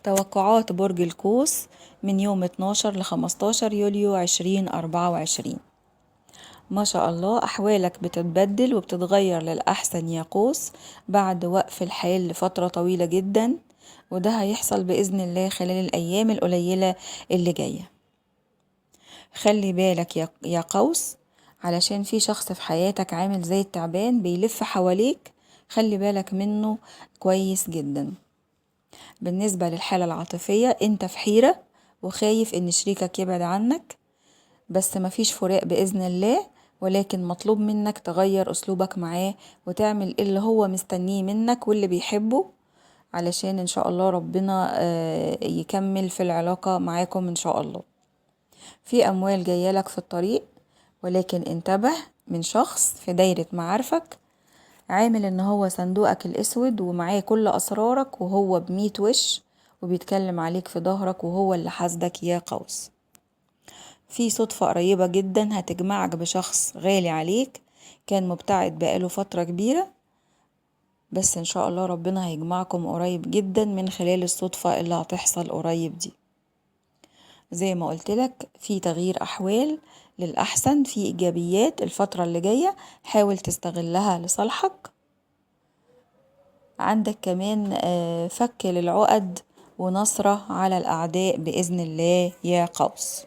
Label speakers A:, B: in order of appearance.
A: توقعات برج القوس من يوم 12 ل 15 يوليو 2024. ما شاء الله أحوالك بتتبدل وبتتغير للأحسن يا قوس بعد وقف الحال لفترة طويلة جدا، وده هيحصل بإذن الله خلال الأيام القليلة اللي جاية. خلي بالك يا قوس، علشان في شخص في حياتك عامل زي التعبان بيلف حواليك، خلي بالك منه كويس جدا. بالنسبة للحالة العاطفية انت في حيرة وخايف ان شريكك يبعد عنك، بس مفيش فراق بإذن الله، ولكن مطلوب منك تغير أسلوبك معاه وتعمل اللي هو مستنيه منك واللي بيحبه، علشان إن شاء الله ربنا يكمل في العلاقة معاكم إن شاء الله. في أموال جايلك في الطريق، ولكن انتبه من شخص في دايرة معارفك عامل إن هو صندوقك الأسود ومعاه كل أسرارك، وهو ب100 وش وبيتكلم عليك في ظهرك، وهو اللي حاسدك يا قوس. في صدفة قريبة جدا هتجمعك بشخص غالي عليك كان مبتعد بقاله فترة كبيرة، بس إن شاء الله ربنا هيجمعكم قريب جدا من خلال الصدفة اللي هتحصل قريب دي. زي ما قلتلك في تغيير أحوال للأحسن، في إيجابيات الفترة اللي جاية، حاول تستغلها لصالحك. عندك كمان فك للعقد ونصرة على الأعداء بإذن الله يا قوس.